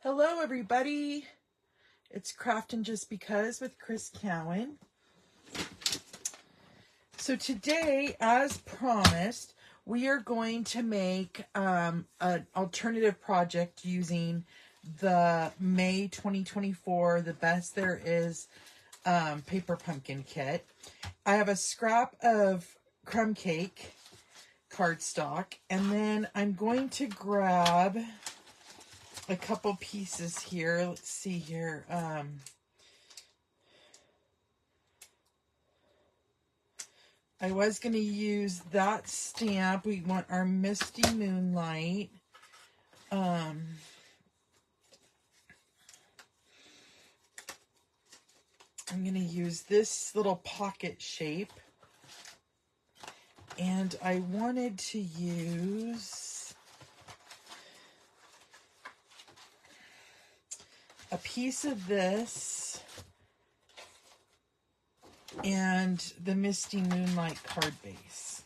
Hello everybody, it's Craftin' Just Because with Chris Cowan. So today, as promised, we are going to make an alternative project using the May 2024 The Best There Is paper pumpkin kit. I have a scrap of crumb cake cardstock, and then I'm going to grab a couple pieces here. Let's see here. I was going to use that stamp. We want our Misty Moonlight. I'm going to use this little pocket shape. And I wanted to use a piece of this and the Misty Moonlight card base.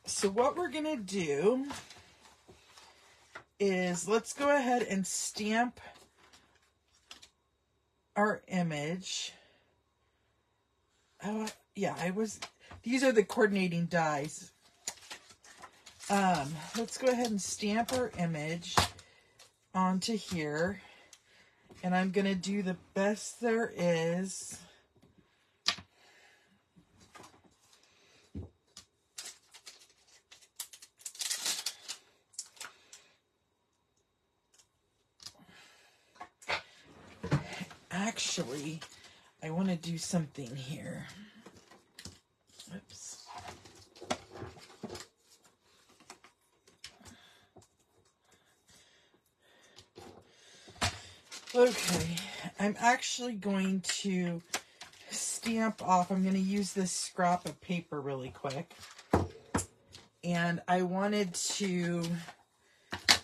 So what we're going to do is let's go ahead and stamp our image. These are the coordinating dies. Let's go ahead and stamp our image onto here, and I'm going to do The Best There Is. Actually, I want to do something here. Oops. Okay, I'm actually going to stamp off. I'm going to use this scrap of paper really quick. And I wanted to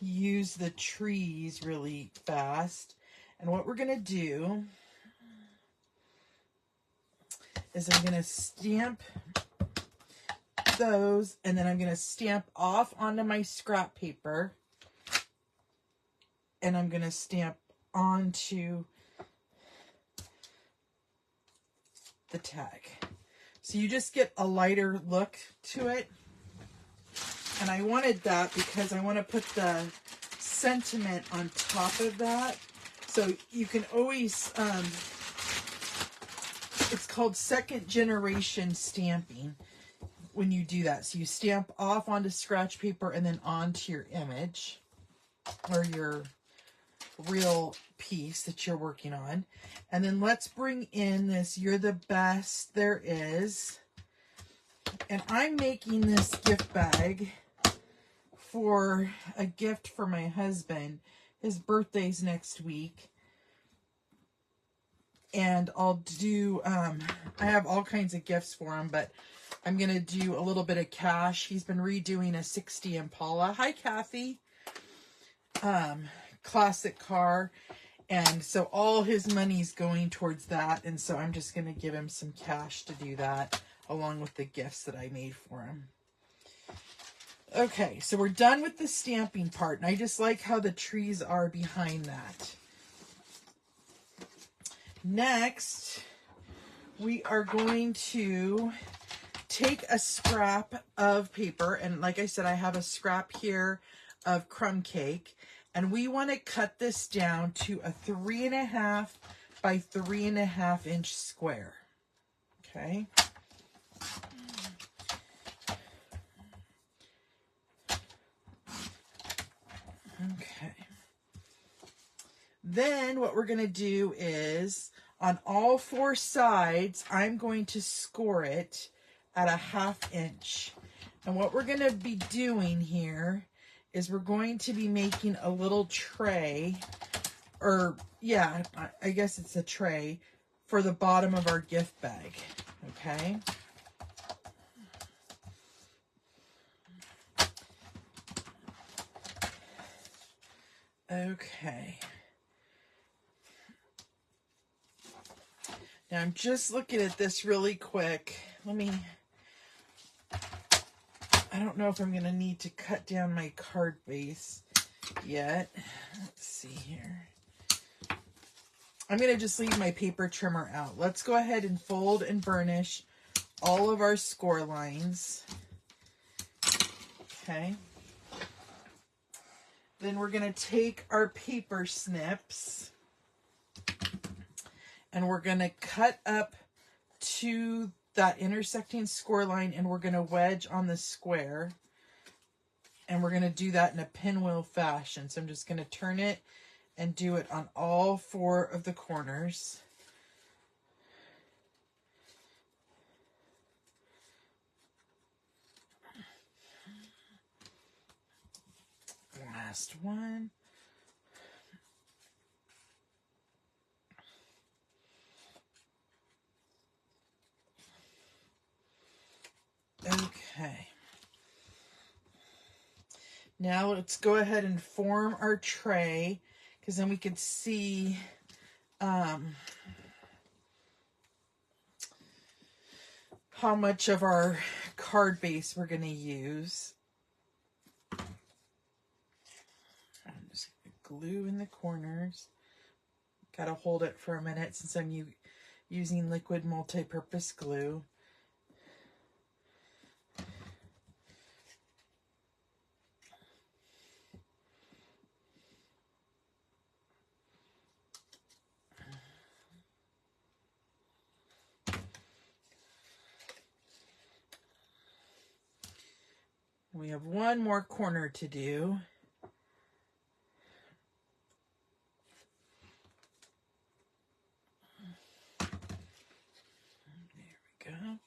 use the trees really fast. And what we're going to do is I'm going to stamp those, and then I'm going to stamp off onto my scrap paper. And I'm going to stamp onto the tag. So you just get a lighter look to it. And I wanted that because I want to put the sentiment on top of that. So you can always, it's called second generation stamping when you do that. So you stamp off onto scratch paper and then onto your image or your real piece that you're working on. And then let's bring in this You're the Best There Is. And I'm making this gift bag for a gift for my husband. His birthday's next week. And I'll do, I have all kinds of gifts for him, but I'm going to do a little bit of cash. He's been redoing a 60 Impala. Hi, Kathy. Classic car. And so all his money's going towards that. And so I'm just going to give him some cash to do that, along with the gifts that I made for him. Okay, so we're done with the stamping part, and I just like how the trees are behind that. Next, we are going to take a scrap of paper, and like I said, I have a scrap here of crumb cake, and we want to cut this down to a 3.5 by 3.5 inch square. Okay. Okay. Then what we're going to do is on all 4 sides, I'm going to score it at a 1/2 inch. And what we're going to be doing here is we're going to be making a little tray, or yeah, I guess it's a tray for the bottom of our gift bag. Okay. Okay. Now I'm just looking at this really quick. I don't know if I'm going to need to cut down my card base yet. Let's see here. I'm going to just leave my paper trimmer out. Let's go ahead and fold and burnish all of our score lines. Okay. Then we're going to take our paper snips and we're going to cut up to that intersecting score line, and we're going to wedge on the square. And we're going to do that in a pinwheel fashion. So I'm just going to turn it and do it on all 4 of the corners. Last one. Okay. Now let's go ahead and form our tray, because then we can see how much of our card base we're going to use. I'm just going to glue in the corners. Got to hold it for a minute since I'm using liquid multi-purpose glue. We have one more corner to do. There we go.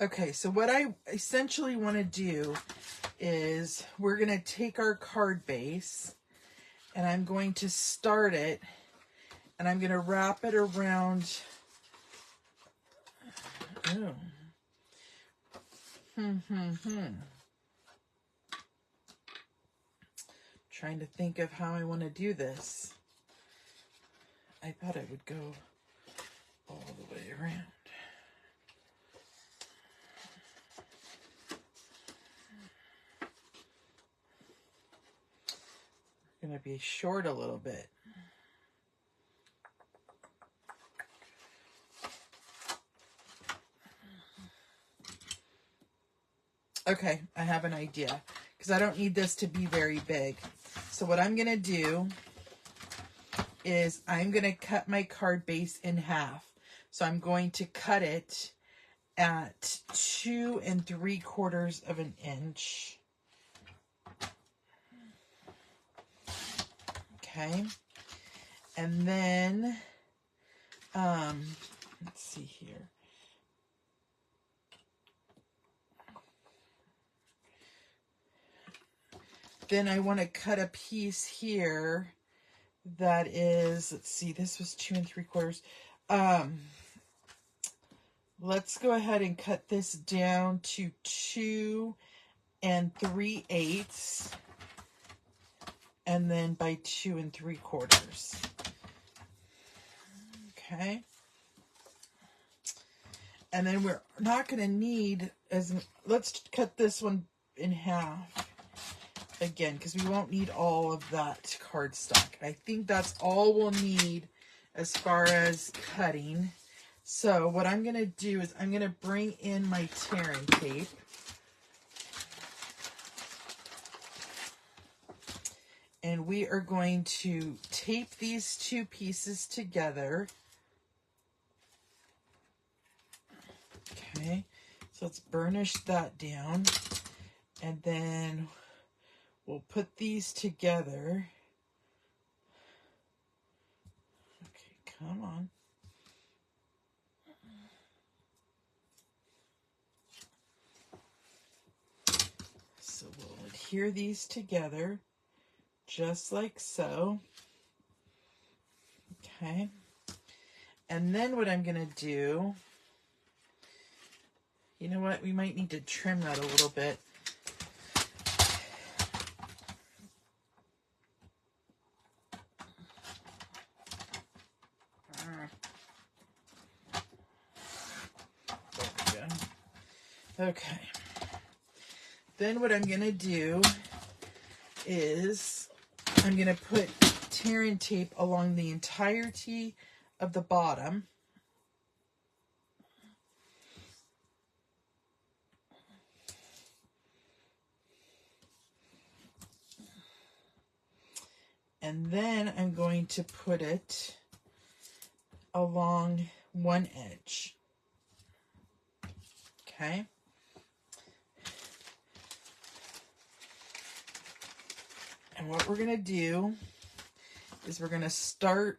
Okay, so what I essentially want to do is we're going to take our card base and I'm going to start it and I'm going to wrap it around. Oh. Trying to think of how I want to do this. I thought I would go all the way around. We're going to be short a little bit. Okay, I have an idea, because I don't need this to be very big. So what I'm going to do is I'm going to cut my card base in half. So I'm going to cut it at 2 3/4 of an inch. Okay. And then, let's see here. Then I want to cut a piece here that is, let's see, this was 2 3/4. Let's go ahead and cut this down to 2 3/8, and then by 2 3/4. Okay. And then we're not going to need let's cut this one in half again, because we won't need all of that cardstock. I think that's all we'll need as far as cutting. So what I'm going to do is I'm going to bring in my tearing tape. And we are going to tape these 2 pieces together. Okay, so let's burnish that down. And then we'll put these together. Okay, come on. So we'll adhere these together just like so. Okay. And then what I'm going to do, you know what? We might need to trim that a little bit. There we go. Okay. Then what I'm going to do is I'm going to put tear and tape along the entirety of the bottom. And then I'm going to put it along one edge. Okay. And what we're going to do is we're going to start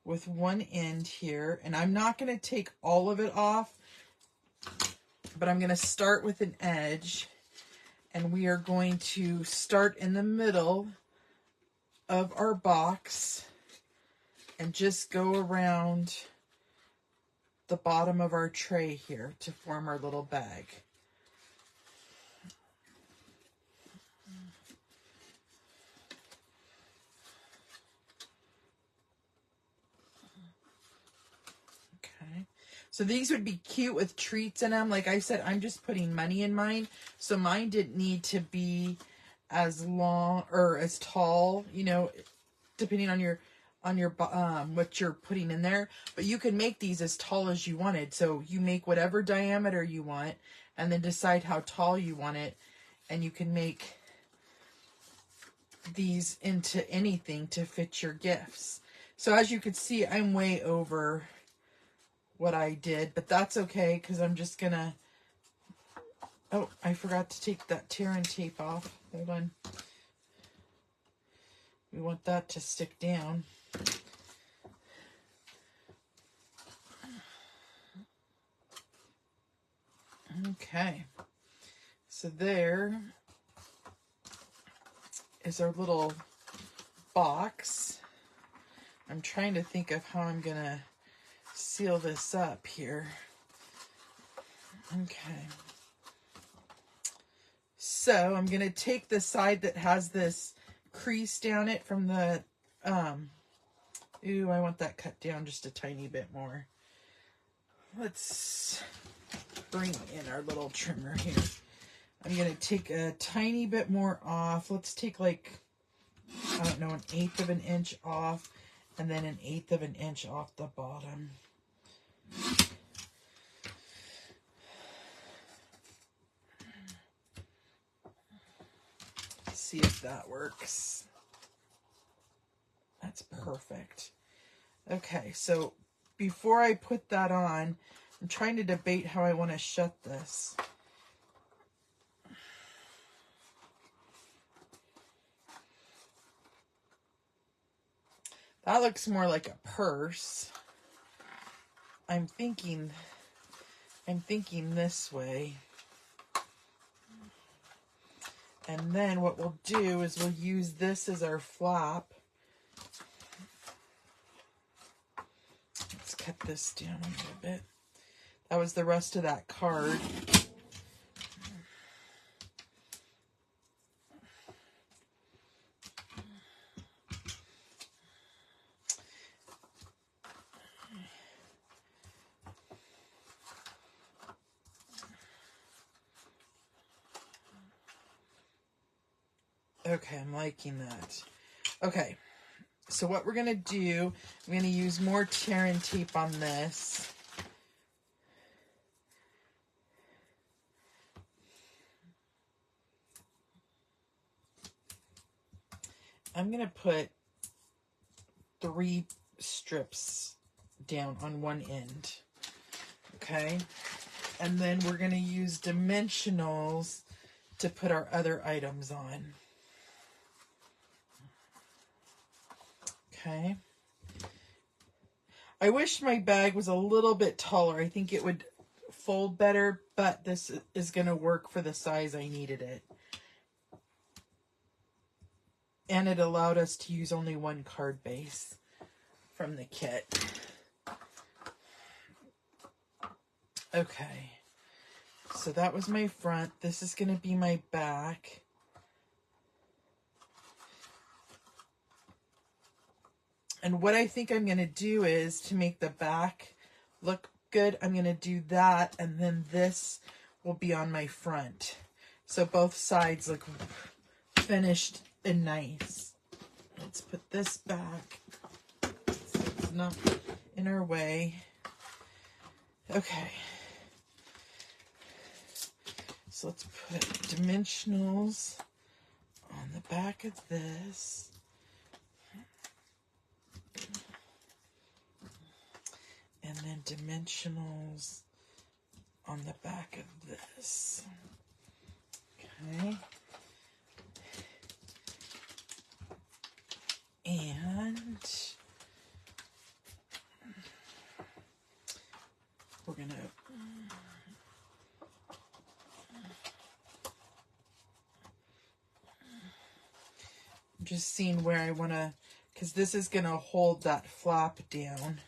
with one end here. And I'm not going to take all of it off, but I'm going to start with an edge. And we are going to start in the middle of our box and just go around the bottom of our tray here to form our little bag. Okay, so these would be cute with treats in them. Like I said, I'm just putting money in mine, so mine didn't need to be as long or as tall, you know, depending on your what you're putting in there. But you can make these as tall as you wanted. So you make whatever diameter you want and then decide how tall you want it, and you can make these into anything to fit your gifts. So as you can see, I'm way over what I did, but that's okay because I'm just gonna, oh, I forgot to take that tear and tape off. Hold on. We want that to stick down. Okay, so there is our little box. I'm trying to think of how I'm gonna seal this up here. Okay, so I'm gonna take the side that has this crease down it from the ooh, I want that cut down just a tiny bit more. Let's bring in our little trimmer here. I'm going to take a tiny bit more off. Let's take like, I don't know, 1/8 of an inch off, and then 1/8 of an inch off the bottom. Let's see if that works. That's perfect. Okay, so before I put that on, I'm trying to debate how I want to shut this. That looks more like a purse. I'm thinking this way. And then what we'll do is we'll use this as our flap. Let's cut this down a little bit. That was the rest of that card. Okay, I'm liking that. Okay, so what we're going to do, I'm going to use more tear and tape on this. I'm going to put 3 strips down on one end. Okay, and then we're going to use dimensionals to put our other items on. Okay. I wish my bag was a little bit taller. I think it would fold better, but this is going to work for the size I needed it. And it allowed us to use only one card base from the kit. Okay. So that was my front. This is going to be my back. And what I think I'm going to do is, to make the back look good, I'm going to do that, and then this will be on my front. So both sides look finished and nice. Let's put this back so it's not in our way. Okay. So let's put dimensionals on the back of this. And then dimensionals on the back of this. Okay. And we're going to just seeing where I want to, because this is going to hold that flap down.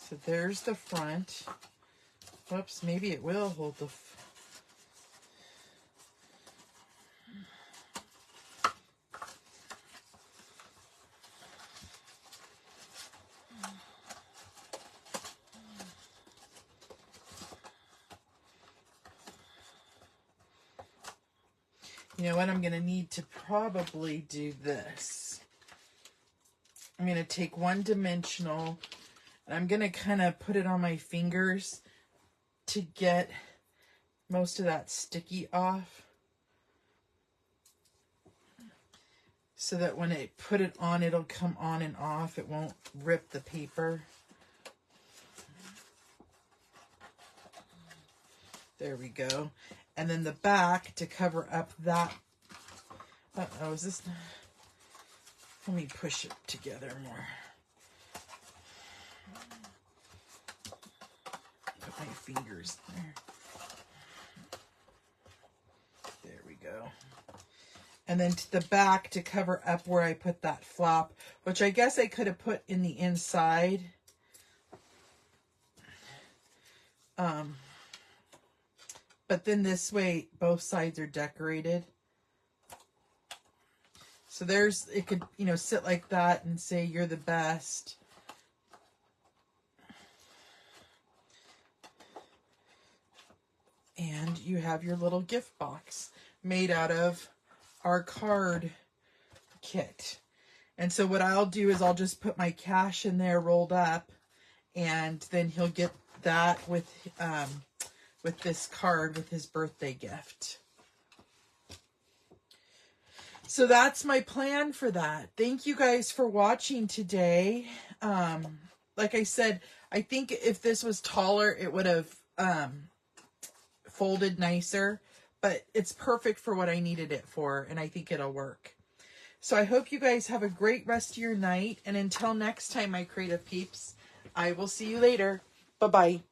So there's the front. Whoops, maybe it will hold the... You know what? I'm going to need to probably do this. I'm going to take one dimensional and I'm going to kind of put it on my fingers to get most of that sticky off. So that when I put it on, it'll come on and off. It won't rip the paper. There we go. And then the back to cover up that. Uh-oh, is this... Let me push it together more. Put my fingers there. There we go. And then to the back to cover up where I put that flap, which I guess I could have put in the inside. But then this way, both sides are decorated. So there's, it could, you know, sit like that and say, you're the best. And you have your little gift box made out of our card kit. And so what I'll do is I'll just put my cash in there rolled up, and then he'll get that with this card with his birthday gift. So that's my plan for that. Thank you guys for watching today. Like I said, I think if this was taller, it would have folded nicer, but it's perfect for what I needed it for, and I think it'll work. So I hope you guys have a great rest of your night, and until next time, my creative peeps, I will see you later. Bye-bye.